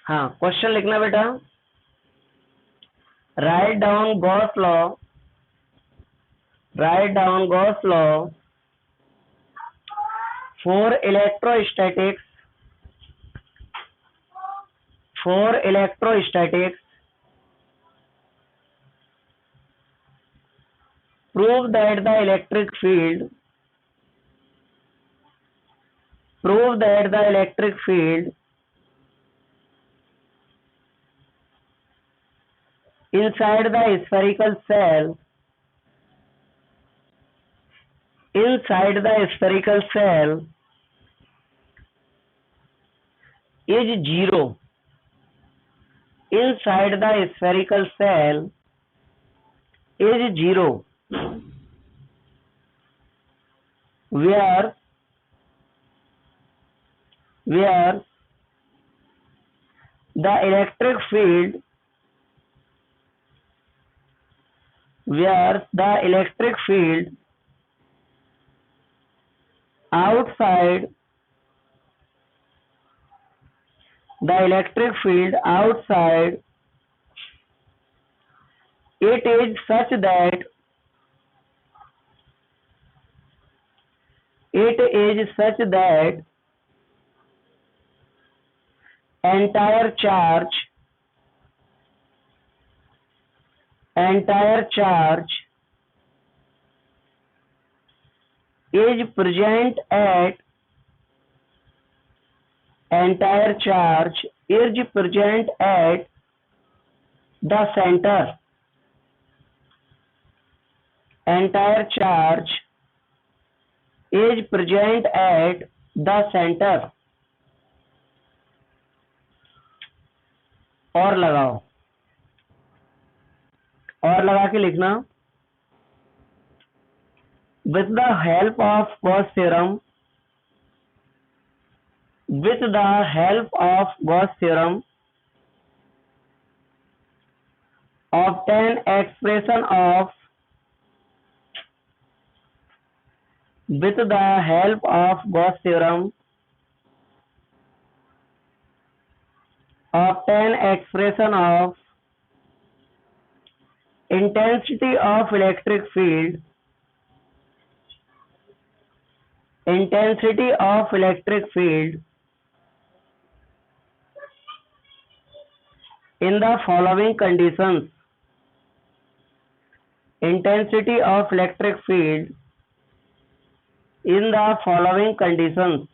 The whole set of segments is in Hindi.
हाँ, क्वेश्चन लिखना बेटा। Write down Gauss law, write down Gauss law for electrostatics, for electrostatics prove that the electric field, prove that the electric field inside the spherical cell, inside the spherical cell is zero, inside the spherical cell is zero, where the electric field, where the electric field outside, the electric field outside it is such that, it is such that entire charge is present at, entire charge is present at the center, entire charge is present at the center। और लगाओ, और लगा के लिखना, with the help of Gauss theorem, with the help of Gauss theorem obtain expression of, with the help of Gauss theorem obtain expression of intensity of electric field, intensity of electric field in the following conditions, intensity of electric field in the following conditions।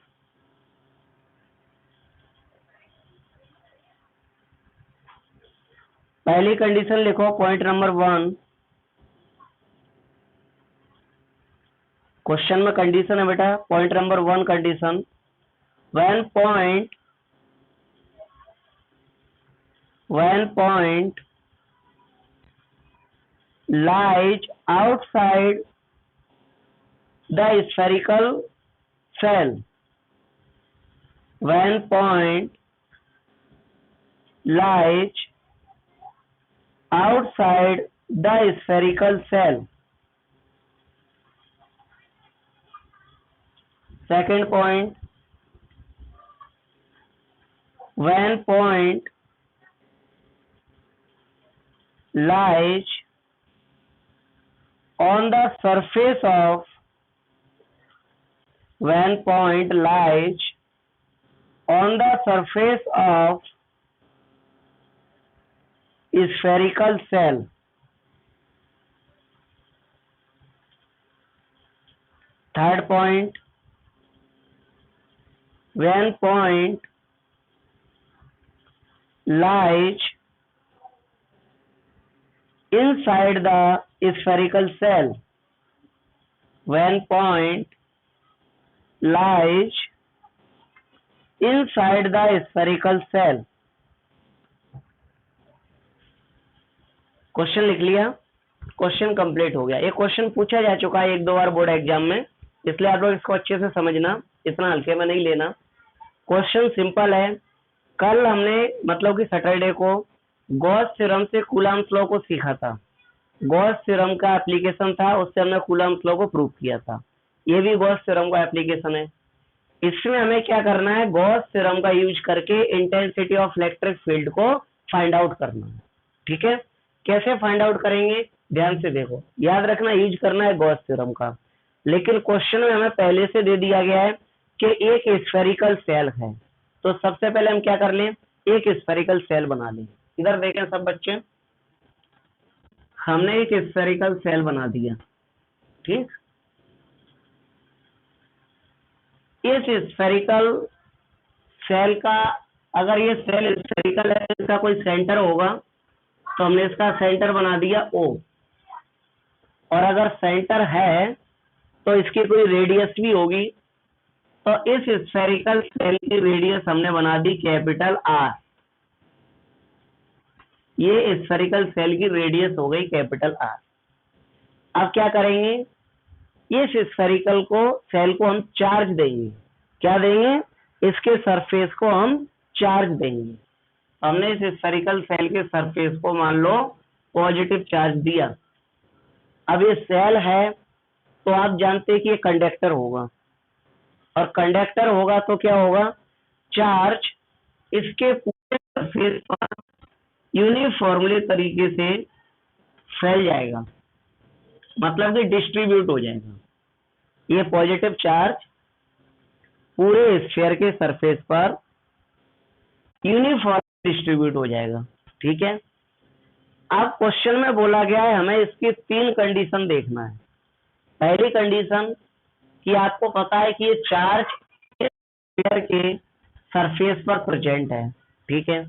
पहली कंडीशन लिखो, पॉइंट नंबर 1। क्वेश्चन में कंडीशन है बेटा, point number 1 condition, when point lies outside the spherical cell, when point lies outside the spherical cell। Second point, when point lies on the surface of, when point lies on the surface of spherical cell। Third point, when point lies inside the spherical cell, when point lies inside the spherical cell। Question लिख लिया, क्वेश्चन कंप्लीट हो गया। एक क्वेश्चन पूछा जा चुका है 1-2 बार बोर्ड एग्जाम में, इसलिए आप लोग इसको अच्छे से समझना, इतना हल्के में नहीं लेना। क्वेश्चन सिंपल है। कल हमने मतलब कि सैटरडे को गॉस थ्योरम से कूलम्ब लॉ को सीखा था। गॉस थ्योरम का एप्लीकेशन था, उससे हमने कूलम्ब लॉ को प्रूव किया था। ये भी गॉस थ्योरम का एप्लीकेशन है। इसमें हमें क्या करना है, गॉस थ्योरम का यूज करके इंटेंसिटी ऑफ इलेक्ट्रिक फील्ड को फाइंड आउट करना है। ठीक है, कैसे फाइंड आउट करेंगे, ध्यान से देखो, याद रखना यूज करना है गॉस थ्योरम का। लेकिन क्वेश्चन में हमें पहले से दे दिया गया है कि एक स्फेरिकल सेल है, तो सबसे पहले हम क्या कर लें, एक स्फेरिकल सेल बना लें। इधर देखें सब बच्चे, हमने एक स्फेरिकल सेल बना दिया। ठीक, इस स्फेरिकल सेल का, अगर ये सेल स्फेरिकल है, इसका कोई सेंटर होगा, तो हमने इसका सेंटर बना दिया O। और अगर सेंटर है तो इसकी कोई रेडियस भी होगी, तो इस स्फेरिकल सेल की रेडियस हमने बना दी कैपिटल R। ये स्फेरिकल सेल की रेडियस हो गई कैपिटल R। अब क्या करेंगे, इस स्फेरिकल को सेल को हम चार्ज देंगे। क्या देंगे, इसके सरफेस को हम चार्ज देंगे। हमने इस स्फेरिकल सेल के सरफेस को मान लो पॉजिटिव चार्ज दिया। अब ये सेल है तो आप जानते हैं कि ये कंडक्टर होगा, और कंडक्टर होगा तो क्या होगा, चार्ज इसके पूरे सरफेस पर यूनिफॉर्मली तरीके से फैल जाएगा, मतलब कि डिस्ट्रीब्यूट हो जाएगा। ये पॉजिटिव चार्ज पूरे स्फीयर के सरफेस पर यूनिफॉर्म डिस्ट्रीब्यूट हो जाएगा। ठीक है, अब क्वेश्चन में बोला गया है हमें इसकी 3 कंडीशन देखना है। पहली कंडीशन कि आपको पता है कि ये चार्ज स्फीयर के सरफेस पर प्रेजेंट है। ठीक है,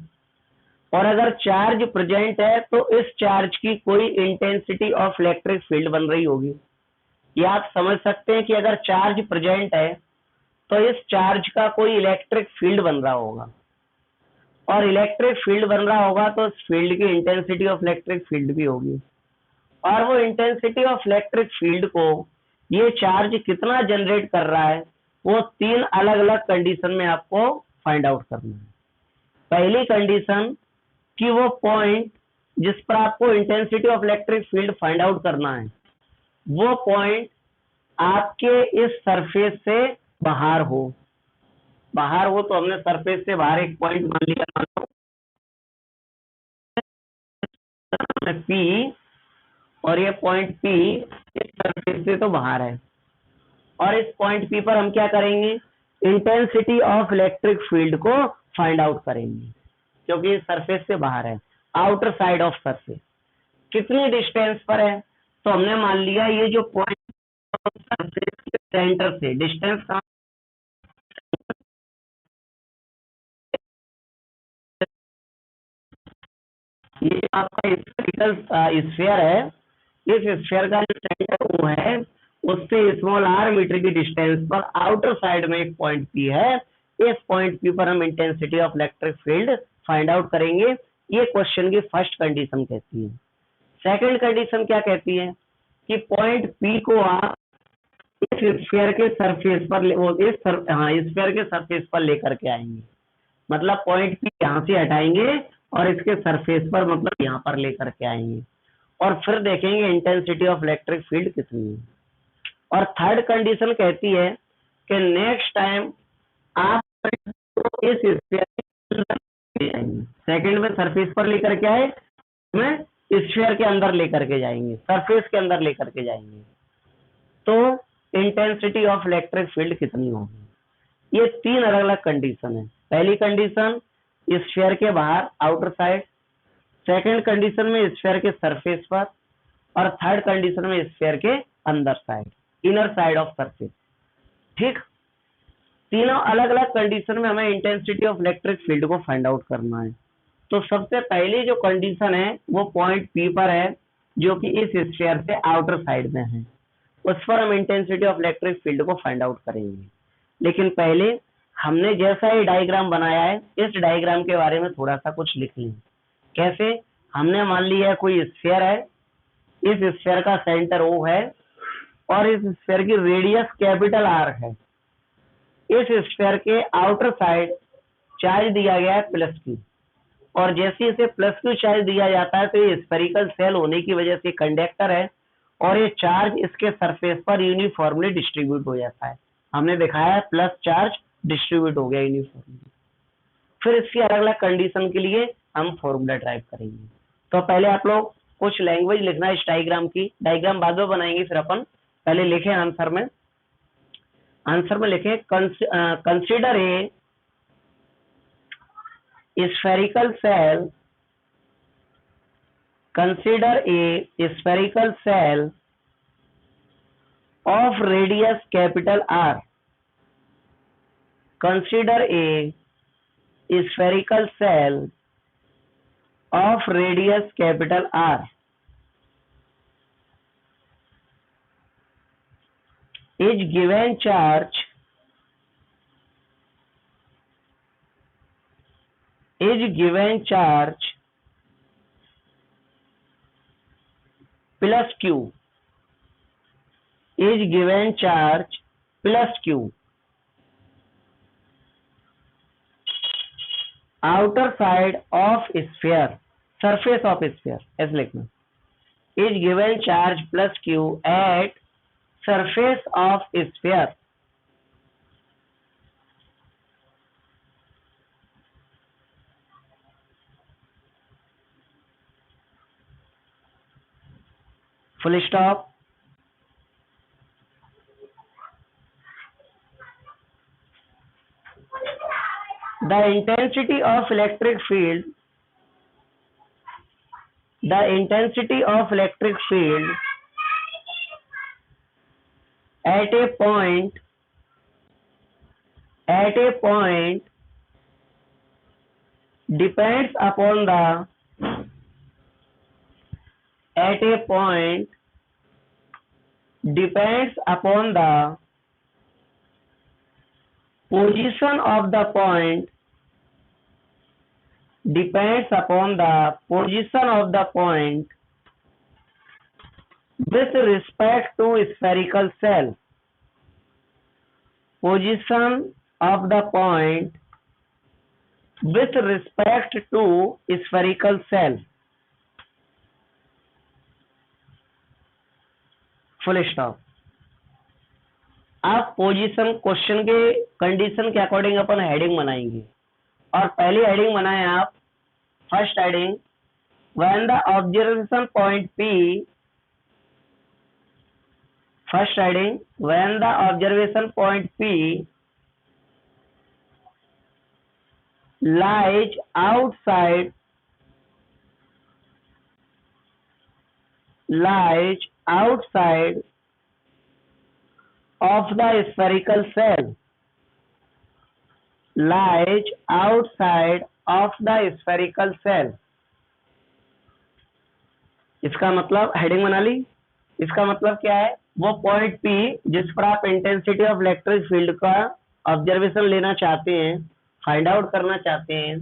और अगर चार्ज प्रेजेंट है तो इस चार्ज की कोई इंटेंसिटी ऑफ इलेक्ट्रिक फील्ड बन रही होगी। ये आप समझ सकते हैं कि अगर चार्ज प्रेजेंट है तो इस चार्ज का कोई इलेक्ट्रिक फील्ड बन रहा होगा, और इलेक्ट्रिक फील्ड बन रहा होगा तो उस फील्ड की इंटेंसिटी ऑफ इलेक्ट्रिक फील्ड भी होगी। और वो इंटेंसिटी ऑफ इलेक्ट्रिक फील्ड को ये चार्ज कितना जनरेट कर रहा है, वो 3 अलग अलग कंडीशन में आपको फाइंड आउट करना है। पहली कंडीशन कि वो पॉइंट जिस पर आपको intensity of electric field find out करना है, वो पॉइंट आपके इस सरफेस से बाहर हो। बाहर हो तो हमने सरफेस से बाहर एक पॉइंट मान लिया, मान लो P, और ये पॉइंट P इस सरफेस से तो बाहर है। और इस पॉइंट P पर हम क्या करेंगे, इंटेंसिटी ऑफ इलेक्ट्रिक फील्ड को फाइंड आउट करेंगे, क्योंकि सरफेस से बाहर है, आउटर साइड ऑफ सरफेस। कितनी डिस्टेंस पर है, तो हमने मान लिया ये जो पॉइंट सरफेस के सेंटर से डिस्टेंस कहाँ, ये आपका स्फेरिकल स्फीयर है, इस स्फीयर का जो सेंटर वो है, उससे स्मॉल r मीटर की डिस्टेंस पर आउटर साइड में एक पॉइंट P है। इस पॉइंट P पर हम intensity of electric field find out करेंगे। ये क्वेश्चन की फर्स्ट कंडीशन कहती है। सेकंड कंडीशन क्या कहती है कि पॉइंट P को आप इस स्फीयर के सरफेस पर स्फीयर के सरफेस पर लेकर के आएंगे। मतलब पॉइंट P यहाँ से हटाएंगे और इसके सरफेस पर मतलब यहाँ पर लेकर के आएंगे, और फिर देखेंगे इंटेंसिटी ऑफ इलेक्ट्रिक फील्ड कितनी है। और थर्ड कंडीशन कहती है कि नेक्स्ट टाइम आप इस स्फीयर के अंदर जाएंगे, सेकंड में सरफेस पर लेकर के आए, में स्फीयर के अंदर लेकर के जाएंगे, सरफेस के अंदर लेकर के जाएंगे, तो इंटेंसिटी ऑफ इलेक्ट्रिक फील्ड कितनी होगी। ये 3 अलग अलग कंडीशन है। पहली कंडीशन स्फीयर के बाहर आउटर साइड, सेकंड कंडीशन में स्फीयर के सरफेस पर, और थर्ड कंडीशन में स्फीयर के अंदर side, inner side of surface. ठीक, तीनों अलग अलग कंडीशन में हमें इंटेंसिटी ऑफ इलेक्ट्रिक फील्ड को फाइंड आउट करना है। तो सबसे पहली जो कंडीशन है वो पॉइंट P पर है, जो कि इस स्फीयर से आउटर साइड में है, उस पर हम इंटेंसिटी ऑफ इलेक्ट्रिक फील्ड को फाइंड आउट करेंगे। लेकिन पहले हमने जैसा ये डायग्राम बनाया है, इस डायग्राम के बारे में थोड़ा सा कुछ लिख लें। कैसे, हमने मान लिया कोई स्फीयर है, इस स्फीयर का सेंटर O है, और इस स्फीयर की रेडियस कैपिटल R है। इस स्फीयर के आउटर साइड चार्ज दिया गया है +Q, और जैसे इसे +Q चार्ज दिया जाता है तो ये स्फेरिकल सेल होने की वजह से कंडक्टर है, और ये चार्ज इसके सरफेस पर यूनिफॉर्मली डिस्ट्रीब्यूट हो जाता है। हमने दिखाया प्लस चार्ज डिस्ट्रीब्यूट हो गया यूनिफॉर्मली। फिर इसकी अलग अलग कंडीशन के लिए हम फॉर्मूला ड्राइव करेंगे। तो पहले आप लोग कुछ लैंग्वेज लिखना है इस डायग्राम की, डायग्राम बाद में बनाएंगे फिर अपन। पहले लिखें आंसर में लिखें consider a spherical cell, consider a spherical cell of radius capital R. Consider a spherical cell of radius capital R is given charge plus Q is given charge plus Q outer side of sphere, surface of sphere ऐसे लिखना, is given charge plus Q at surface of sphere full stop. The intensity of electric field at a point depends upon the position of the point with respect to spherical cell. Position of the point with respect to spherical cell. Full stop. आप पोजीशन क्वेश्चन के कंडीशन के अकॉर्डिंग अपन हेडिंग बनाएंगे, और पहली हेडिंग बनाए आप, first heading, when the observation point P, first heading, when the observation point P lies outside of the spherical cell, lies outside of the spherical cell. इसका मतलब हेडिंग बना ली। इसका मतलब क्या है, वो पॉइंट P जिस पर आप इंटेंसिटी ऑफ इलेक्ट्रिक फील्ड का ऑब्जर्वेशन लेना चाहते हैं, फाइंड आउट करना चाहते हैं,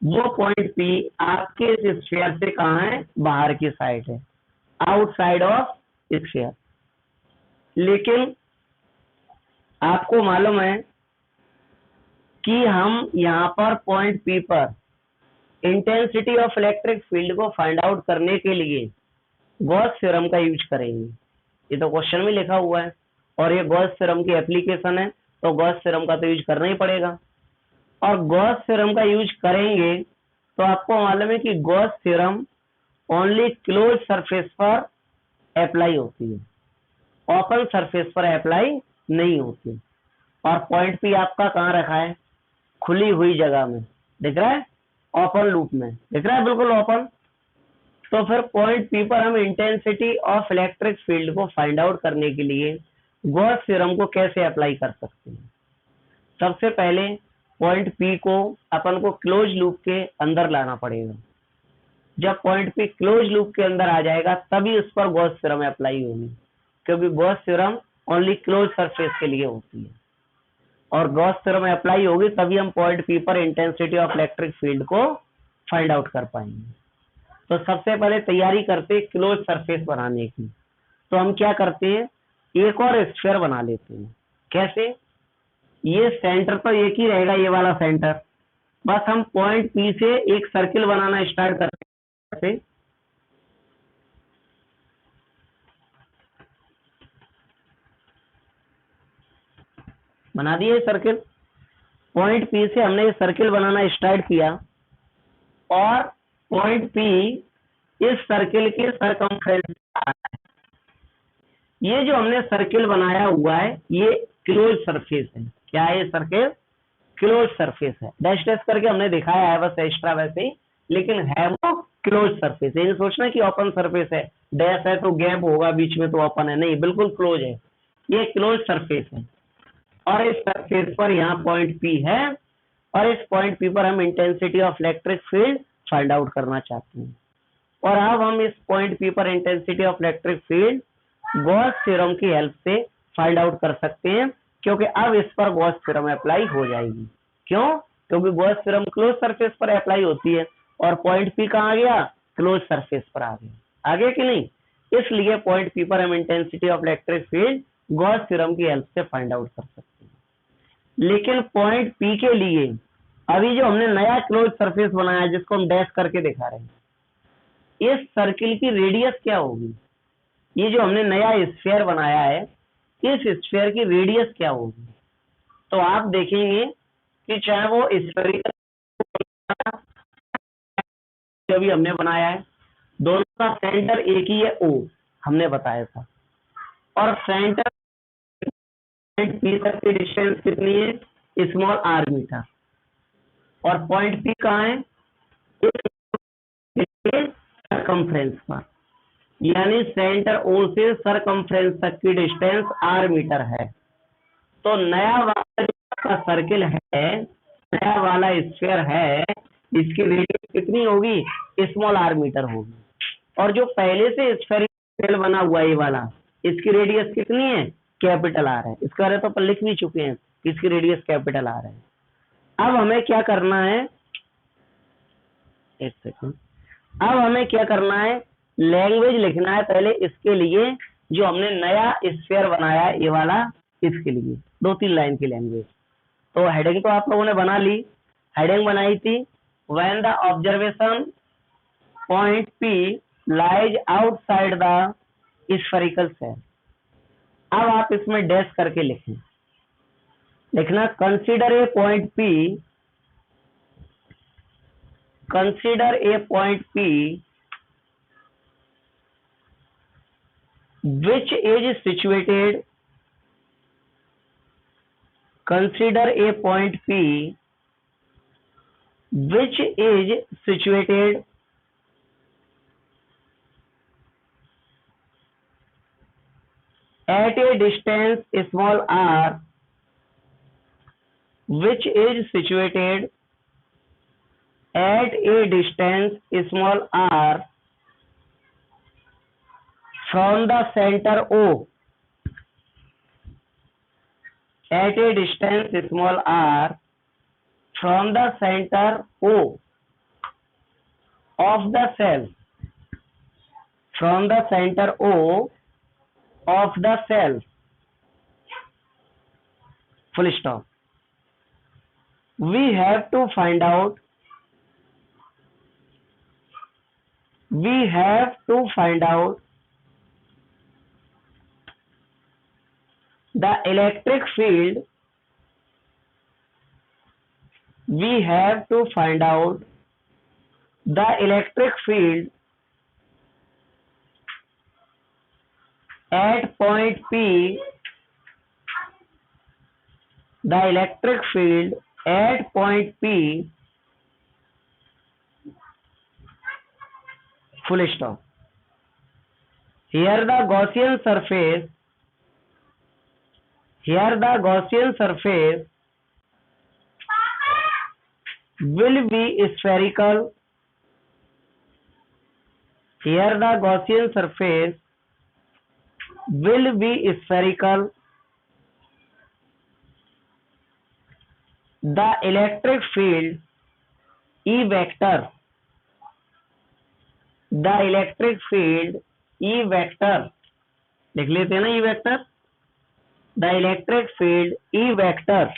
वो पॉइंट P आपके इस स्फीयर से कहाँ है, बाहर की साइड है, आउटसाइड ऑफ स्फीयर। लेकिन आपको मालूम है कि हम यहाँ पर पॉइंट P पर इंटेंसिटी ऑफ इलेक्ट्रिक फील्ड को फाइंड आउट करने के लिए गॉस थ्योरम का यूज करेंगे। ये तो क्वेश्चन में लिखा हुआ है, और ये गॉस थ्योरम की एप्लीकेशन है, तो गॉस थ्योरम का तो यूज करना ही पड़ेगा। और गॉस थ्योरम का यूज करेंगे तो आपको मालूम है कि Gauss theorem only close surface पर अप्लाई होती है, ओपन सरफेस पर अप्लाई नहीं होती। और पॉइंट P आपका कहाँ रखा है, खुली हुई जगह में, दिख रहा है, ओपन लूप में दिख रहा है, बिल्कुल ओपन। तो फिर पॉइंट P पर हम इंटेंसिटी ऑफ इलेक्ट्रिक फील्ड को फाइंड आउट करने के लिए गॉस थ्योरम को कैसे अप्लाई कर सकते हैं। सबसे पहले पॉइंट P को अपन को क्लोज लूप के अंदर लाना पड़ेगा। जब पॉइंट P क्लोज लूप के अंदर आ जाएगा तभी उस पर गॉस थ्योरम अप्लाई होगी, क्योंकि Gauss theorem only close surface के लिए होती है, और गॉस थ्योरम अप्लाई होगी तभी हम पॉइंट P पर इंटेंसिटी ऑफ इलेक्ट्रिक फील्ड को फाइंड आउट कर पाएंगे। तो सबसे पहले तैयारी करते हैं क्लोज सरफेस बनाने की। तो हम क्या करते हैं, एक और स्फीयर बना लेते हैं। कैसे, ये सेंटर तो एक ही रहेगा, ये वाला सेंटर, बस हम पॉइंट P से एक सर्किल बनाना स्टार्ट करते हैं। बना दिए सर्किल। पॉइंट पी से हमने ये सर्किल बनाना स्टार्ट किया और पॉइंट पी इस सर्किल के सरकमफ्रेंस। ये जो हमने सर्किल बनाया हुआ है ये क्लोज सरफेस है। क्या है ये सर्किल? क्लोज सरफेस है। डैश डैश करके हमने दिखाया है बस एक्स्ट्रा वैसे ही, लेकिन है वो क्लोज सरफेस। ये सोचना कि ओपन सरफेस है, डैश है तो गैप होगा बीच में तो ओपन है, नहीं, बिल्कुल क्लोज है। ये क्लोज सरफेस है और इस सरफेस पर यहाँ पॉइंट पी है और इस पॉइंट पी पर हम intensity of electric field find out करना चाहते हैं। और अब हम इस पॉइंट पी पर intensity of electric field Gauss theorem की हेल्प से फाइंड आउट कर सकते हैं, क्योंकि अब इस पर गॉस थ्योरम अप्लाई हो जाएगी। क्यों? क्योंकि गॉस थ्योरम क्लोज सरफेस पर अप्लाई होती है और पॉइंट पी कहाँ आ गया? क्लोज सरफेस पर आ गया। आगे कि नहीं? इसलिए पॉइंट पी पर हम intensity of electric field Gauss theorem की हेल्प से फाइंड आउट कर सकते हैं। लेकिन पॉइंट पी के लिए अभी जो हमने नया क्लोज सरफेस बनाया जिसको हम डैश करके दिखा रहे हैं, इस सर्किल की रेडियस क्या होगी? ये जो हमने नया स्फीयर बनाया है इस स्फीयर की रेडियस क्या होगी? तो आप देखेंगे कि चाहे वो स्फीयरिकल जो भी हमने बनाया है, दोनों का सेंटर एक ही है, ओ हमने बताया था, और सेंटर पी तक की डिस्टेंस कितनी है? Small R meter. और पॉइंट पी कहाँ है? सरकमफ्रेंस पर, यानी सेंटर ओ से सरकमफ्रेंस तक की डिस्टेंस आर मीटर है। तो नया वाला का सर्किल है, नया वाला स्फीयर है, इसकी रेडियस कितनी होगी? स्मॉल आर मीटर होगी। और जो पहले से स्फीयर बना हुआ ये वाला, इसकी रेडियस कितनी है? कैपिटल आर है। इसका अर्थ तो अपन लिख भी चुके हैं कि इसकी रेडियस कैपिटल आर है। अब हमें क्या करना है? एक सेकंड। अब हमें क्या करना है? लैंग्वेज लिखना है पहले इसके लिए, जो हमने नया स्फीयर बनाया है ये वाला, इसके लिए 2-3 लाइन की लैंग्वेज। तो हेडिंग तो आप लोगों ने बना ली। हेडिंग बनाई थी when the observation point P lies outside the spherical shell. अब आप इसमें डैश करके लिखें। लिखना consider a point P, consider a point P which is situated, consider a point P which is situated at a distance small r, which is situated at a distance small r from the center O, at a distance small r from the center O of the cell, from the center O of the cell, full stop. We have to find out, we have to find out the electric field, we have to find out the electric field at point P, the electric field at point P, full stop. Here the Gaussian surface, here the Gaussian surface will be spherical, here the Gaussian surface will be spherical. The electric field E vector, the electric field E vector, लिख लेते हैं ना E vector, the electric field E vector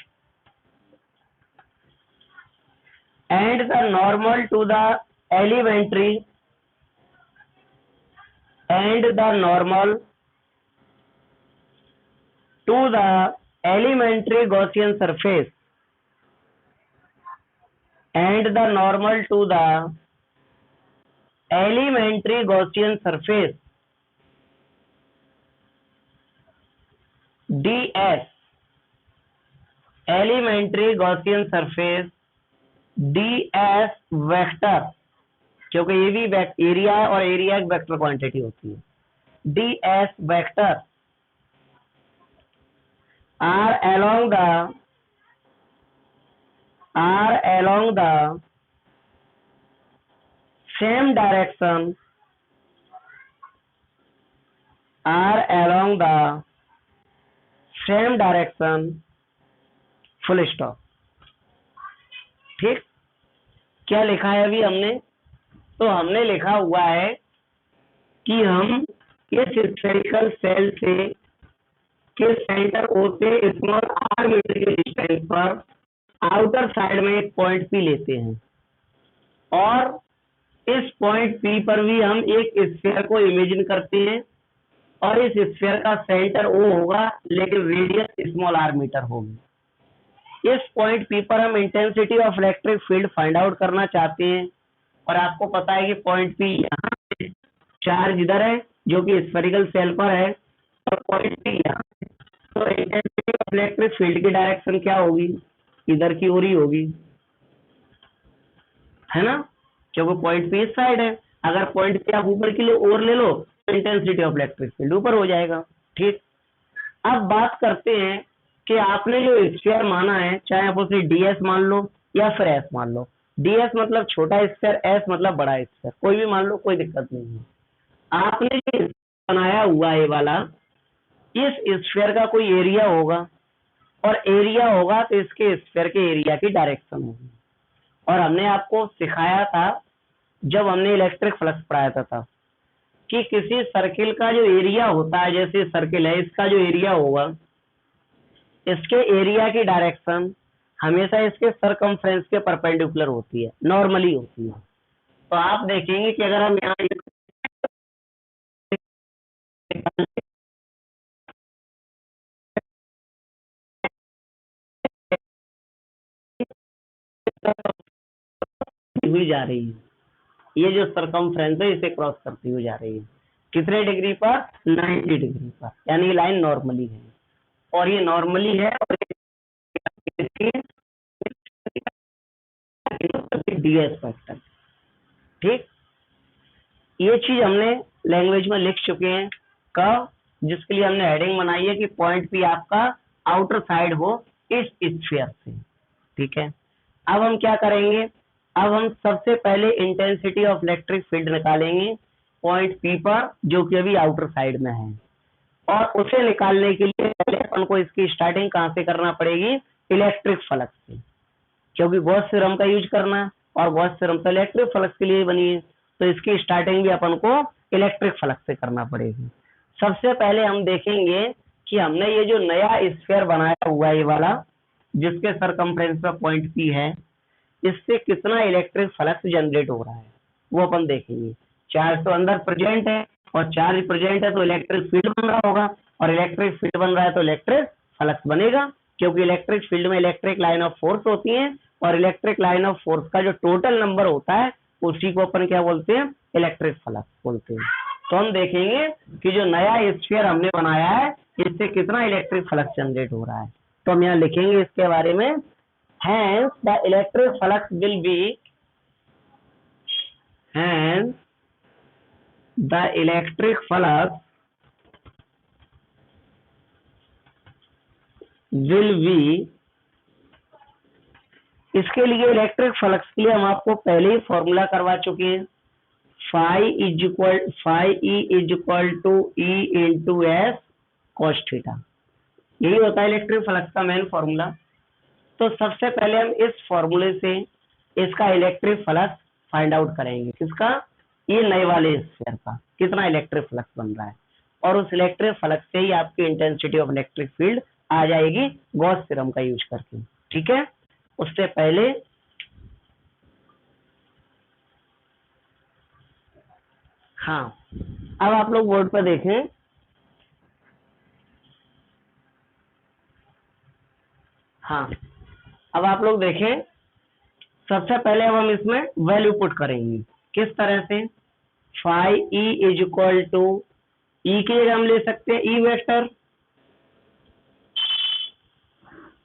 and the normal to the elementary, and the normal to the elementary Gaussian surface and the normal to the elementary Gaussian surface ds, elementary Gaussian surface ds vector, क्योंकि ये भी एरिया है और एरिया एक वेक्टर क्वांटिटी होती है, ds vector are along the same direction, are along the same direction, full stop. ठीक, क्या लिखा है अभी हमने? तो हमने लिखा हुआ है कि हम इस स्फेरिकल सेल से के सेंटर ओ से स्मॉल आर मीटर के डिस्टेंस पर आउटर साइड में एक पॉइंट पी लेते हैं और इस पॉइंट पी पर भी हम एक स्फीयर को इमेजिन करते हैं और इस स्फीयर का सेंटर ओ होगा लेकिन रेडियस स्मॉल आर मीटर होगी। इस पॉइंट पी पर हम intensity of electric field find out करना चाहते हैं और आपको पता है कि पॉइंट पी यहाँ पे, चार्ज इधर है जो कि स्फेरिकल सेल पर है और पॉइंट पी यहाँ, तो इंटेंसिटी ऑफ इलेक्ट्रिक फील्ड की डायरेक्शन क्या होगी? इधर की ओर ही होगी, है ना, क्योंकि पॉइंट पी इस साइड है। अगर पॉइंट पी आप ऊपर के लिए ओर ले लो तो इंटेंसिटी ऑफ इलेक्ट्रिक फील्ड ऊपर हो जाएगा। ठीक, अब बात करते हैं कि आपने जो स्फीयर माना है, चाहे आप उसे ds मान लो या फिर s मान लो। ds मतलब छोटा स्फीयर, s मतलब बड़ा स्फीयर, कोई भी मान लो, कोई दिक्कत नहीं है। आपने जो बनाया हुआ है वाला, इस स्फीयर का कोई एरिया होगा और एरिया होगा तो इसके स्फीयर के एरिया की डायरेक्शन होगी। और हमने आपको सिखाया था जब हमने इलेक्ट्रिक फ्लक्स पढ़ाया था कि किसी सर्किल का जो एरिया होता है, जैसे सर्किल है, इसका जो एरिया होगा, इसके एरिया की डायरेक्शन हमेशा इसके सरकमफ्रेंस के परपेंडिकुलर होती है, नॉर्मली होती है। तो आप देखेंगे कि अगर हम यहाँ हुई जा रही है, ये जो सरकमफ्रेंस है इसे क्रॉस करती हुई जा रही है, कितने डिग्री पर? 90 डिग्री पर, यानी ये लाइन नॉर्मली है और ये नॉर्मली है और ds फैक्टर। ठीक, ये चीज हमने लैंग्वेज में लिख चुके हैं कब, जिसके लिए हमने हेडिंग बनाई है कि पॉइंट पी आपका आउटर साइड हो इस स्फीयर से। ठीक है, अब हम क्या करेंगे? अब हम सबसे पहले इंटेंसिटी ऑफ इलेक्ट्रिक फील्ड निकालेंगे पॉइंट पी पर, जो कि अभी आउटर साइड में है, और उसे निकालने के लिए पहले अपन को इसकी स्टार्टिंग कहाँ से करना पड़ेगी? इलेक्ट्रिक फ्लक्स से, क्योंकि गॉस थ्योरम का यूज करना है और गॉस थ्योरम तो इलेक्ट्रिक फ्लक्स के लिए बनी है, तो इसकी स्टार्टिंग भी अपन को इलेक्ट्रिक फ्लक्स से करना पड़ेगी। सबसे पहले हम देखेंगे कि हमने ये जो नया स्फीयर बनाया हुआ है ये वाला, जिसके सरकमफ्रेंस पर पॉइंट पी है, इससे कितना इलेक्ट्रिक फ्लक्स जनरेट हो रहा है वो अपन देखेंगे। चार्ज तो अंदर प्रेजेंट है और चार्ज प्रेजेंट है तो इलेक्ट्रिक फील्ड बन रहा होगा और इलेक्ट्रिक फील्ड बन रहा है तो इलेक्ट्रिक फ्लक्स बनेगा, क्योंकि इलेक्ट्रिक फील्ड में इलेक्ट्रिक लाइन ऑफ फोर्स होती है और इलेक्ट्रिक लाइन ऑफ फोर्स का जो टोटल नंबर होता है उसी को अपन क्या बोलते हैं? इलेक्ट्रिक फ्लक्स बोलते हैं। तो हम देखेंगे कि जो नया स्फीयर हमने बनाया है इससे कितना इलेक्ट्रिक फ्लक्स जनरेट हो रहा है। तो हम यहाँ लिखेंगे इसके बारे में, hence the electric flux will be, hence the electric flux will be, इसके लिए इलेक्ट्रिक फ्लक्स के लिए हम आपको पहले ही फॉर्मूला करवा चुके हैं, phi E is equal to E into S cos theta, यही होता है इलेक्ट्रिक फ्लक्स का मेन फॉर्मूला। तो सबसे पहले हम इस फॉर्मूले से इसका इलेक्ट्रिक फ्लक्स फाइंड आउट करेंगे, किसका? ये नए वाले स्फीयर का कितना इलेक्ट्रिक फ्लक्स बन रहा है, और उस इलेक्ट्रिक फ्लक्स से ही आपकी इंटेंसिटी ऑफ इलेक्ट्रिक फील्ड आ जाएगी गॉस थ्योरम का यूज करके। ठीक है, उससे पहले हाँ, अब आप लोग बोर्ड पर देखें, हाँ, अब आप लोग देखें, सबसे पहले अब हम इसमें वैल्यू पुट करेंगे। किस तरह से? Five E is equal to, E की जगह हम ले सकते हैं ई वेक्टर,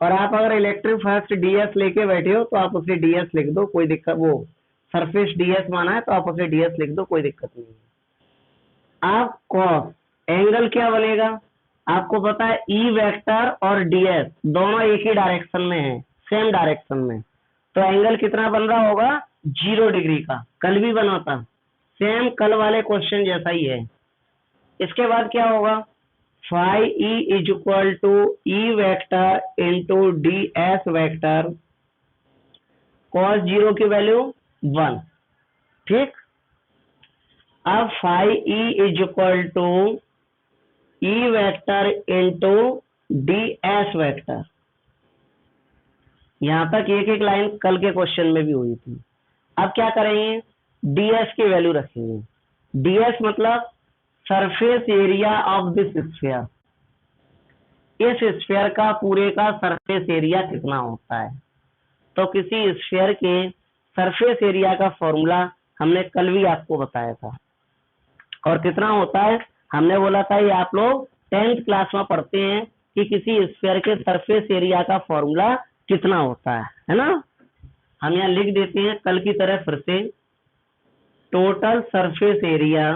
और आप अगर इलेक्ट्रिक फर्स्ट डीएस लेके बैठे हो तो आप उसे डीएस लिख दो, कोई दिक्कत, वो सरफेस डीएस माना है तो आप उसे डीएस लिख दो, कोई दिक्कत नहीं है। आप कॉस एंगल क्या बनेगा? आपको पता है ई वेक्टर और डीएस दोनों एक ही डायरेक्शन में है, सेम डायरेक्शन में, तो एंगल कितना बन रहा होगा? 0 डिग्री का। कल भी बना था, सेम कल वाले क्वेश्चन जैसा ही है। इसके बाद क्या होगा? Phi E is equal to E vector into D S vector, cos 0 की वैल्यू 1, ठीक। अब phi E is equal to E vector into D S vector, यहां तक एक एक लाइन कल के क्वेश्चन में भी हुई थी। अब क्या करेंगे? डीएस की वैल्यू रखेंगे। डीएस मतलब surface area of this sphere, इस स्फीयर का पूरे का सरफेस एरिया कितना होता है। तो किसी स्फीयर के सरफेस एरिया का फॉर्मूला हमने कल भी आपको बताया था, और कितना होता है हमने बोला था, ये आप लोग 10th क्लास में पढ़ते हैं कि किसी स्फीयर के सरफेस एरिया का फॉर्मूला कितना होता है ना। हम यहाँ लिख देते हैं कल की तरह फिर से, total surface area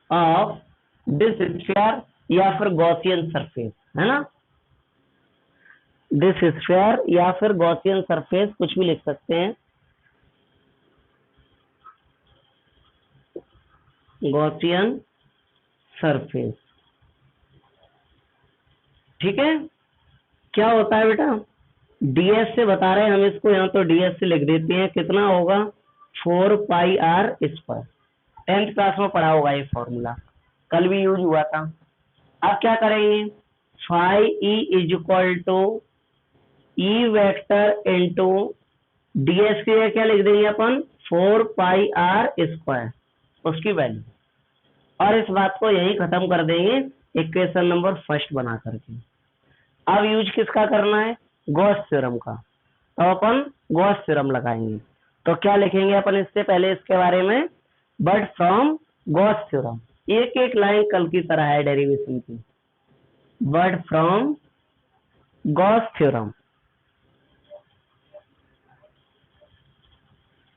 of this sphere, या फिर गॉसियन सरफेस, है ना, दिस स्फीयर या फिर गॉसियन सरफेस, कुछ भी लिख सकते हैं, गॉसियन सरफेस, ठीक है। क्या होता है बेटा? डीएस से बता रहे हैं हम इसको, यहाँ तो डीएस से लिख देते हैं, कितना होगा? 4 pi R square. 10th class में पढ़ा होगा ये फॉर्मूला, कल भी यूज हुआ था। अब क्या करेंगे? Phi E is equal to E vector into DS के लिए क्या लिख देंगे अपन? 4 पाई आर स्क्वायर, उसकी वैल्यू, और इस बात को यही खत्म कर देंगे इक्वेशन नंबर फर्स्ट बना करके। अब यूज किसका करना है? गॉस थ्योरम का। तो अपन गॉस थ्योरम लगाएंगे, तो क्या लिखेंगे अपन इससे पहले इसके बारे में? बट फ्रॉम गॉस थ्योरम, एक एक लाइन कल की तरह है डेरिवेशन की, but from Gauss theorem,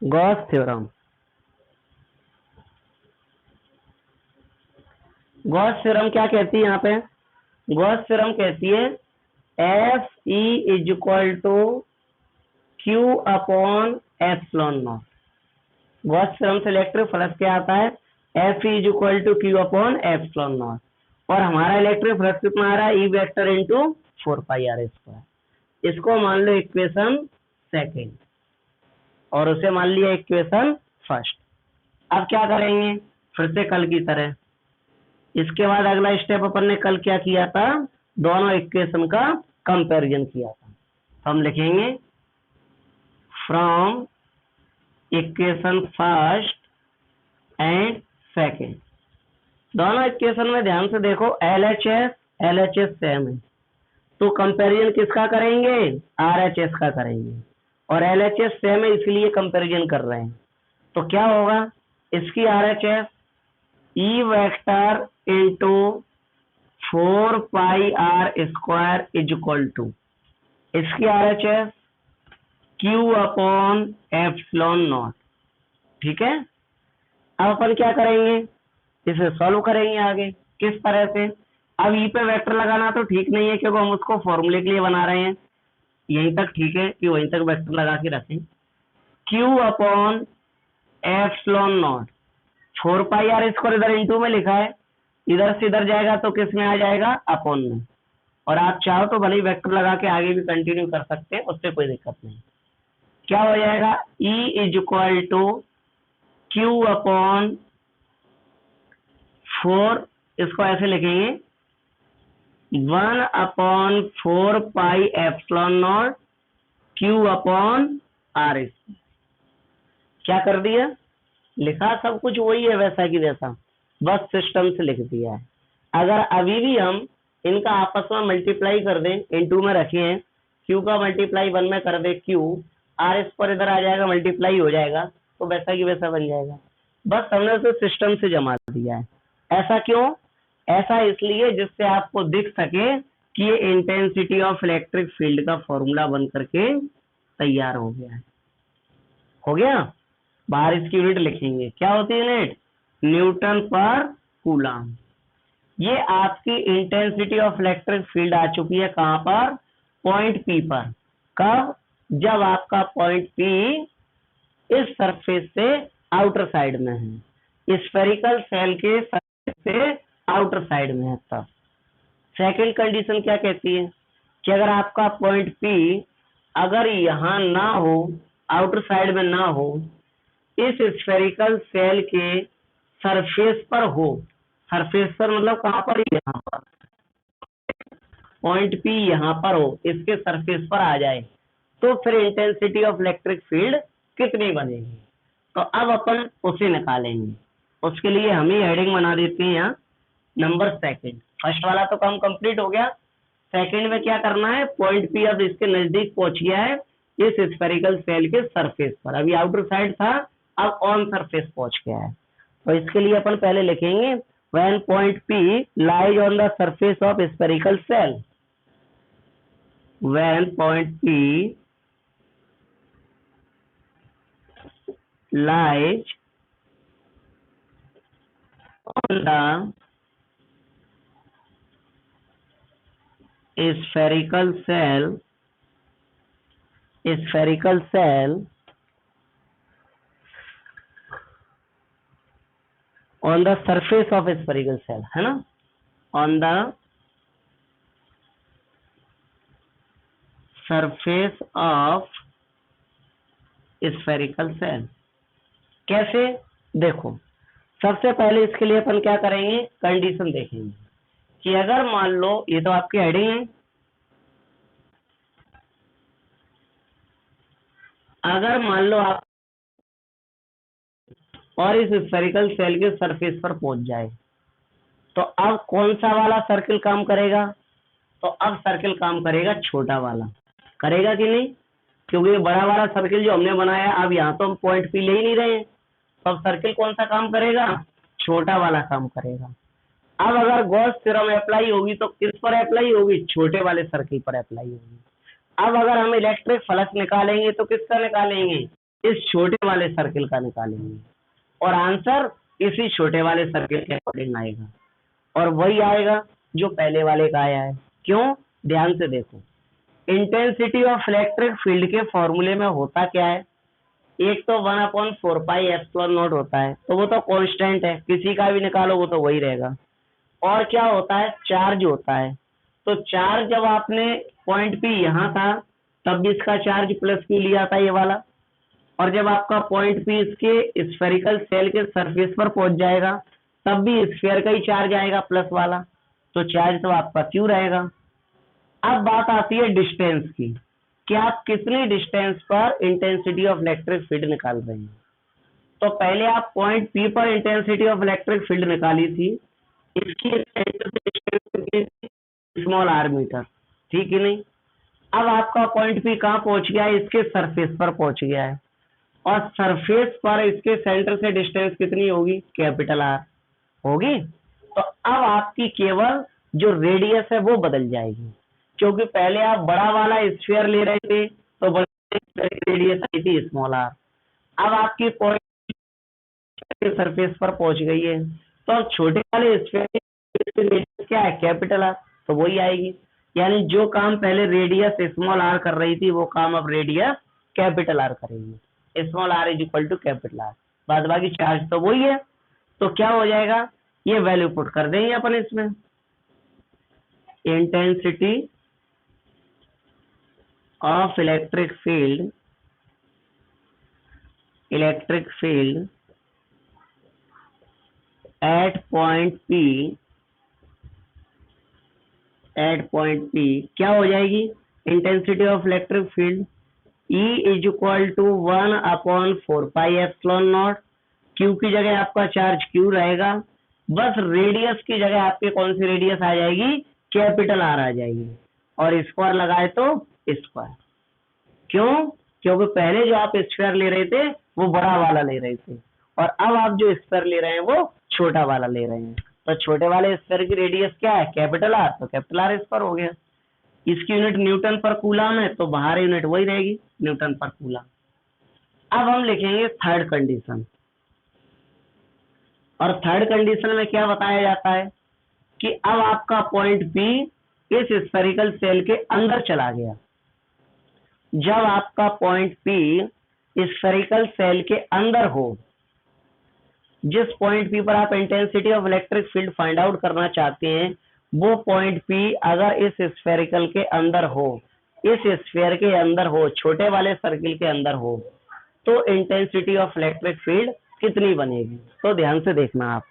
Gauss theorem, Gauss theorem क्या कहती है यहाँ पे? गॉस थ्योरम कहती है F E is equal to Q upon epsilon nought. Gauss theorem से इलेक्ट्रिक फ्लक्स क्या आता है? F E is equal to Q upon epsilon nought, और हमारा इलेक्ट्रिक फ्लक्स कितना आ रहा है? E vector into 4 pi R square. इसको मान लो इक्वेशन सेकेंड, और उसे मान लिया इक्वेशन फर्स्ट। अब क्या करेंगे? फिर से कल की तरह, इसके बाद अगला स्टेप अपन ने कल क्या किया था? दोनों इक्वेशन का कंपैरिजन किया था। तो हम लिखेंगे from equation first and second, दोनों इक्वेशन में ध्यान से देखो, LHS सेम है, तो कंपैरिजन किसका करेंगे? RHS का करेंगे, और LHS सेम है इसलिए कंपैरिजन कर रहे हैं। तो क्या होगा? इसकी RHS E vector into 4 pi R square is equal to, इसकी RHS Q upon epsilon nought, ठीक है। अब अपन क्या करेंगे? इसे सॉल्व करेंगे आगे। किस तरह से? अब ई पे वेक्टर लगाना तो ठीक नहीं है, क्योंकि हम उसको फॉर्मूले के लिए बना रहे हैं, यहीं तक ठीक है कि वहीं तक वेक्टर लगा के रखें। Q upon epsilon nought, 4 pi R square इधर इंटू में लिखा है, इधर से इधर जाएगा तो किस में आ जाएगा? अपॉन में, और आप चाहो तो भले वेक्टर लगा के आगे भी कंटिन्यू कर सकते हैं, उससे कोई दिक्कत नहीं। क्या हो जाएगा? E is equal to Q upon 4, इसको ऐसे लिखेंगे 1 upon 4 pi epsilon nought Q upon R. क्या कर दिया? लिखा सब कुछ वही है वैसा की वैसा, बस सिस्टम से लिख दिया है। अगर अभी भी हम इनका आपस में मल्टीप्लाई कर दें, इन2 में रखे हैं, क्यू का मल्टीप्लाई 1 में कर दे क्यू, आर इस पर इधर आ जाएगा, मल्टीप्लाई हो जाएगा, तो वैसा की वैसा बन जाएगा। बस हमने उसे सिस्टम से जमा दिया है। ऐसा क्यों? ऐसा इसलिए जिससे आपको दिख सके कि ये इंटेंसिटी ऑफ इलेक्ट्रिक फील्ड का फॉर्मूला बन करके तैयार हो गया है। हो गया? बाहर इसकी यूनिट लिखेंगे, क्या होती है यूनिट? न्यूटन पर कूलम। ये आपकी इंटेंसिटी ऑफ इलेक्ट्रिक फील्ड आ चुकी है कहां पर? पॉइंट पी पर। कब? जब आपका पॉइंट पी इस सरफेस से आउटर साइड में है, स्फेरिकल सेल के सरफेस से आउटर साइड में है तब। सेकंड कंडीशन क्या कहती है कि अगर आपका पॉइंट पी अगर यहां ना हो, आउटर साइड में ना हो, इस स्फेरिकल सेल के सरफेस पर हो, सरफेस पर मतलब कहां पर? यहाँ पर। पॉइंट पी यहाँ पर हो, इसके सरफेस पर आ जाए, तो फिर इंटेंसिटी ऑफ इलेक्ट्रिक फील्ड कितनी बनेगी? तो अब अपन उसे निकालेंगे। उसके लिए हम ही हेडिंग बना देते हैं यहाँ, नंबर सेकंड। फर्स्ट वाला तो काम कंप्लीट हो गया। सेकंड में क्या करना है? पॉइंट पी अब इसके नजदीक पहुंच गया है, इस स्फेरिकल सेल के सरफेस पर। अभी आउटर साइड था, अब ऑन सरफेस पहुंच गया है। तो इसके लिए अपन पहले लिखेंगे when point P lies on the surface of spherical shell, when point P lies on the spherical cell on the surface of spherical cell, है ना? On the surface of spherical cell। कैसे? देखो, सबसे पहले इसके लिए अपन क्या करेंगे? कंडीशन देखेंगे कि अगर मान लो, ये तो आपकी हेडिंग है, अगर मान लो आप और इस स्फेरिकल सेल के सरफेस पर पहुंच जाए, तो अब कौन सा वाला सर्किल काम करेगा? तो अब सर्किल काम करेगा छोटा वाला, करेगा कि नहीं? क्योंकि बड़ा वाला सर्किल जो हमने बनाया, अब यहाँ तो हम पॉइंट पी ले ही नहीं रहे हैं, तो अब सर्किल कौन सा काम करेगा? छोटा वाला काम करेगा। अब अगर गॉस थ्योरम अप्लाई होगी तो किस पर अप्लाई होगी? छोटे वाले सर्किल पर अप्लाई होगी। अब अगर हम इलेक्ट्रिक फ्लक्स निकालेंगे तो किसका निकालेंगे? इस छोटे वाले सर्किल का निकालेंगे, और आंसर इसी छोटे वाले सर्किल के अकॉर्डिंग आएगा, और वही आएगा जो पहले वाले का आया है। क्यों? ध्यान से देखो, इंटेंसिटी ऑफ इलेक्ट्रिक फील्ड के फॉर्मूले में होता क्या है? एक तो 1/4πε0 होता है, तो वो तो कांस्टेंट है, किसी का भी निकालो वो तो वही रहेगा। और क्या होता है? चार्ज होता है। तो चार्ज जब आपने पॉइंट पी यहाँ था, तब भी इसका चार्ज प्लस क्यू लिया था ये वाला, और जब आपका पॉइंट पी इसके स्फेरिकल सेल के सरफेस पर पहुंच जाएगा, तब भी स्फीयर का ही चार्ज आएगा प्लस वाला, तो चार्ज तो आपका क्यू रहेगा। अब बात आती है डिस्टेंस की, कि आप कितनी डिस्टेंस पर इंटेंसिटी ऑफ इलेक्ट्रिक फील्ड निकाल रहे हैं। तो पहले आप पॉइंट पी पर इंटेंसिटी ऑफ इलेक्ट्रिक फील्ड निकाली थी, इसकी सेंटर से डिस्टेंस स्मॉल आर मीटर, ठीक है नहीं? अब आपका पॉइंट पी कहाँ पहुंच गया है? इसके सरफेस पर पहुंच गया है, और सरफेस पर इसके सेंटर से डिस्टेंस कितनी होगी? कैपिटल आर होगी। तो अब आपकी केवल जो रेडियस है वो बदल जाएगी, क्योंकि पहले आप बड़ा वाला स्फीयर ले रहे थे, तो बड़े रेडियस आई थी स्मॉल आर। अब आपकी पॉइंट के सरफेस पर पहुंच गई है, तो अब छोटे वाले स्फीयर की रेडियस क्या है? कैपिटल आर, तो वही आएगी। यानी जो काम पहले रेडियस स्मॉल आर कर रही थी, वो काम अब रेडियस कैपिटल आर करेगी। Small R is equal to capital R, बाद बाकी चार्ज तो वही है। तो क्या हो जाएगा? ये वैल्यू पुट कर देंगे अपन इसमें, intensity of electric field at point P क्या हो जाएगी? Intensity of electric field E is equal to 1/4πε0। Q की जगह आपका चार्ज क्यू रहेगा, बस रेडियस की जगह आपके कौन सी रेडियस आ जाएगी, कैपिटल आर आ जाएगी, और स्क्वायर लगाए तो स्क्वायर। क्यों? क्योंकि पहले जो आप स्क्वायर ले रहे थे वो बड़ा वाला ले रहे थे, और अब आप जो स्क्वायर ले रहे हैं वो छोटा वाला ले रहे हैं। तो छोटे वाले स्क्वायर की रेडियस क्या है, कैपिटल आर, तो कैपिटल आर स्क्वायर हो गया। इसकी यूनिट न्यूटन पर कूलम है, तो बाहर यूनिट वही रहेगी, न्यूटन पर कूलम। अब हम लिखेंगे थर्ड कंडीशन, और थर्ड कंडीशन में क्या बताया जाता है कि अब आपका पॉइंट P इस स्फेरिकल सेल के अंदर चला गया। जब आपका पॉइंट P स्फेरिकल सेल के अंदर हो, जिस पॉइंट P पर आप intensity of electric field find out करना चाहते हैं, वो पॉइंट P अगर इस स्फेरिकल के अंदर हो, इस स्फीयर के अंदर हो, छोटे वाले सर्किल के अंदर हो, तो इंटेंसिटी ऑफ इलेक्ट्रिक फील्ड कितनी बनेगी। तो ध्यान से देखना आप,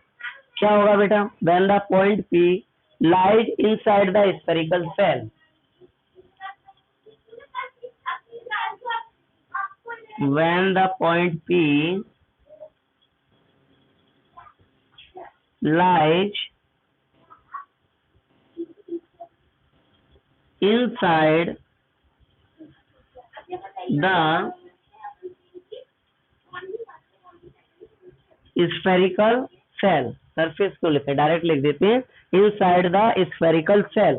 क्या होगा बेटा, when the point P lies inside the spherical cell, when the point P lies inside the spherical cell, surface को लिखे, डायरेक्ट लिख देते हैं, inside the spherical shell,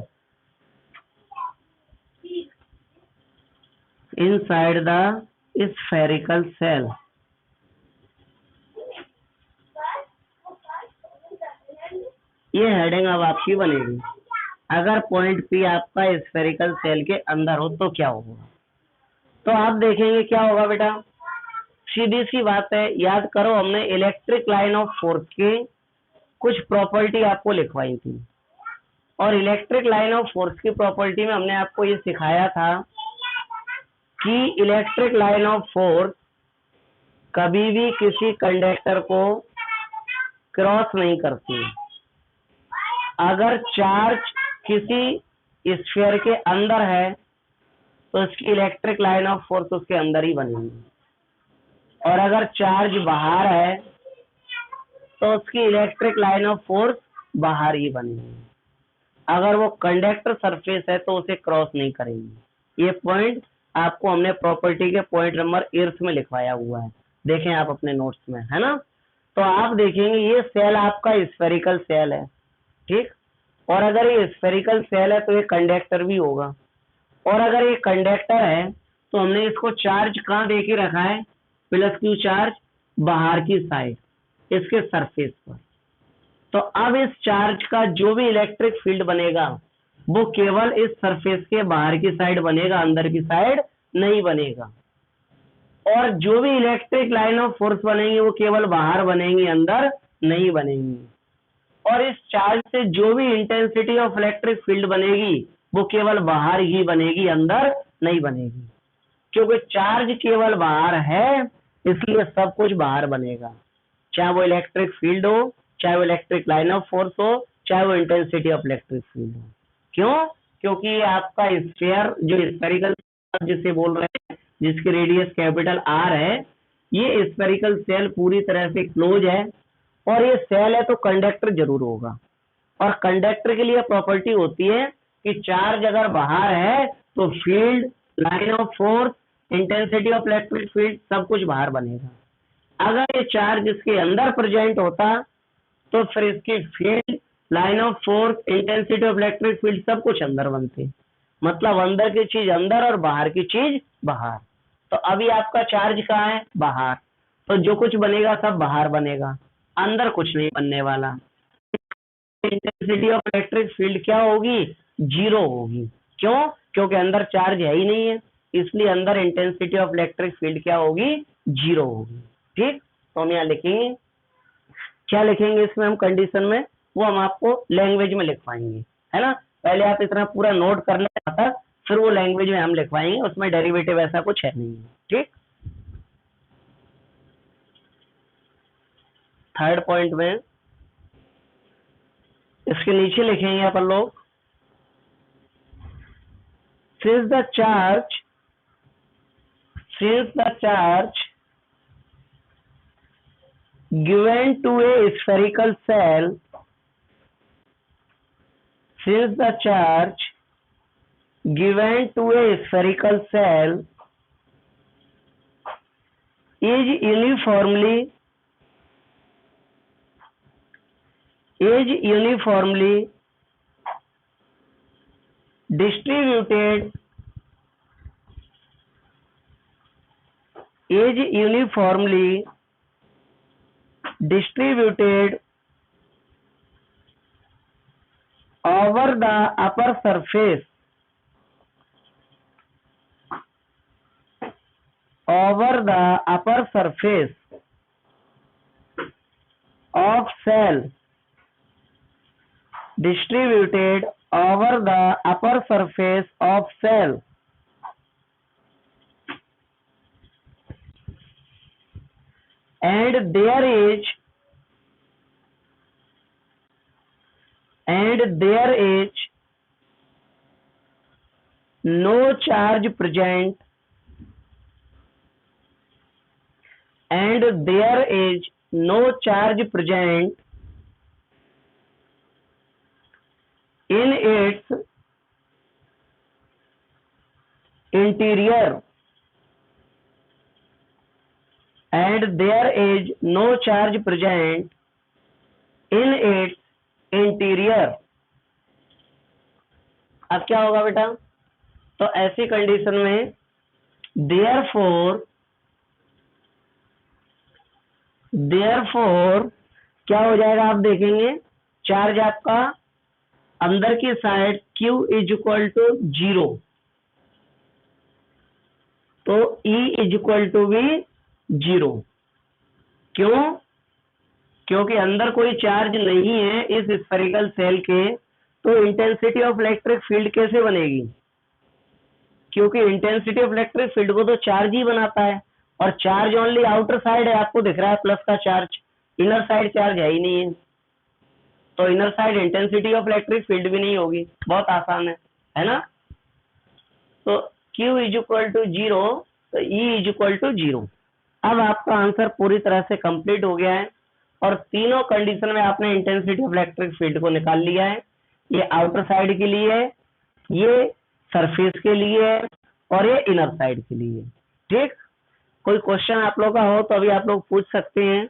inside the spherical shell. ये हेडिंग अब आपकी बनेगी। अगर पॉइंट P आपका स्फेरिकल सेल के अंदर हो तो क्या होगा, तो आप देखेंगे क्या होगा बेटा, सीधी सी बात है, याद करो हमने इलेक्ट्रिक लाइन ऑफ फोर्स के कुछ प्रॉपर्टी आपको लिखवाई थी, और इलेक्ट्रिक लाइन ऑफ फोर्स की प्रॉपर्टी में हमने आपको ये सिखाया था कि इलेक्ट्रिक लाइन ऑफ फोर्स कभी भी किसी कंडक्टर को क्रॉस नहीं करती। अगर चार्ज किसी स्फीयर के अंदर है तो इसकी इलेक्ट्रिक लाइन ऑफ फोर्स उसके अंदर ही बनेगी, और अगर चार्ज बाहर है तो उसकी इलेक्ट्रिक लाइन ऑफ फोर्स बाहर ही बनेगी। अगर वो कंडक्टर सरफेस है तो उसे क्रॉस नहीं करेगी। ये पॉइंट आपको हमने प्रॉपर्टी के पॉइंट नंबर इर्थ में लिखवाया हुआ है, देखें आप अपने नोट्स में, है ना। तो आप देखेंगे ये सेल आपका स्फेरिकल सेल है, ठीक, और अगर ये स्फेरिकल सेल है तो ये कंडक्टर भी होगा, और अगर ये कंडक्टर है तो हमने इसको चार्ज कहाँ दे के रखा है, प्लस क्यू चार्ज बाहर की साइड, इसके सरफेस पर। तो अब इस चार्ज का जो भी इलेक्ट्रिक फील्ड बनेगा वो केवल इस सरफेस के बाहर की साइड बनेगा, अंदर की साइड नहीं बनेगा, और जो भी इलेक्ट्रिक लाइन ऑफ फोर्स बनेंगी वो केवल बाहर बनेंगी, अंदर नहीं बनेंगी। और इस चार्ज से जो भी इंटेंसिटी ऑफ इलेक्ट्रिक फील्ड बनेगी वो केवल बाहर ही बनेगी, अंदर नहीं बनेगी, क्योंकि चार्ज केवल बाहर है इसलिए सब कुछ बाहर बनेगा, चाहे वो इलेक्ट्रिक फील्ड हो, चाहे वो इलेक्ट्रिक लाइन ऑफ फोर्स हो, चाहे वो इंटेंसिटी ऑफ इलेक्ट्रिक फील्ड हो। क्यों? क्योंकि आपका स्फीयर जो स्फेरिकल जिसे बोल रहे हैं, जिसकी रेडियस कैपिटल आर है, ये स्फेरिकल सेल पूरी तरह से क्लोज है, और ये सेल है तो कंडक्टर जरूर होगा, और कंडक्टर के लिए प्रॉपर्टी होती है कि चार्ज अगर बाहर है तो field, line of force, intensity of electric field सब कुछ बाहर बनेगा। अगर ये चार्ज इसके अंदर प्रेजेंट होता तो फिर इसकी field, line of force, intensity of electric field सब कुछ अंदर बनते, मतलब अंदर की चीज अंदर और बाहर की चीज बाहर। तो अभी आपका चार्ज कहाँ है, बाहर, तो जो कुछ बनेगा सब बाहर बनेगा, अंदर कुछ नहीं बनने वाला। इंटेंसिटी ऑफ इलेक्ट्रिक फील्ड क्या होगी, जीरो होगी। क्यों? क्योंकि अंदर चार्ज है ही नहीं है, इसलिए अंदर इंटेंसिटी ऑफ इलेक्ट्रिक फील्ड क्या होगी, जीरो होगी। ठीक, तो हम यहाँ लिखेंगे, क्या लिखेंगे इसमें हम कंडीशन में, वो हम आपको लैंग्वेज में लिखवाएंगे, है ना। पहले आप इतना पूरा नोट कर लेना था, फिर वो लैंग्वेज में हम लिखवाएंगे, उसमें डेरिवेटिव ऐसा कुछ है नहीं। ठीक, थर्ड पॉइंट में इसके नीचे लिखेंगे अपन लोग, since the charge given to a spherical cell since the charge given to a spherical cell is uniformly distributed over the upper surface of cell, distributed over the upper surface of cell, and there is no charge present, in its interior, अब क्या होगा बेटा? तो ऐसी कंडीशन में therefore क्या हो जाएगा आप देखेंगे, चार्ज आपका अंदर की side Q is equal to 0, तो E इज इक्वल टू भी 0। क्यों? क्योंकि अंदर कोई चार्ज नहीं है इस स्फेरिकल सेल के, तो इंटेंसिटी ऑफ इलेक्ट्रिक फील्ड कैसे बनेगी? क्योंकि इंटेंसिटी ऑफ इलेक्ट्रिक फील्ड को तो चार्ज ही बनाता है, और चार्ज ओनली आउटर साइड है, आपको दिख रहा है प्लस का चार्ज, इनर साइड चार्ज है ही नहीं है, तो inner side intensity of electric field भी नहीं होगी। बहुत आसान है ना? तो Q इज इक्वल टू 0, तो E इज इक्वल टू 0। अब आपका आंसर पूरी तरह से कंप्लीट हो गया है, और तीनों कंडीशन में आपने इंटेंसिटी ऑफ इलेक्ट्रिक फील्ड को निकाल लिया है। ये आउटर साइड के लिए है, ये सरफेस के लिए है, और ये इनर साइड के लिए। ठीक, कोई क्वेश्चन आप लोग का हो तो अभी आप लोग पूछ सकते हैं।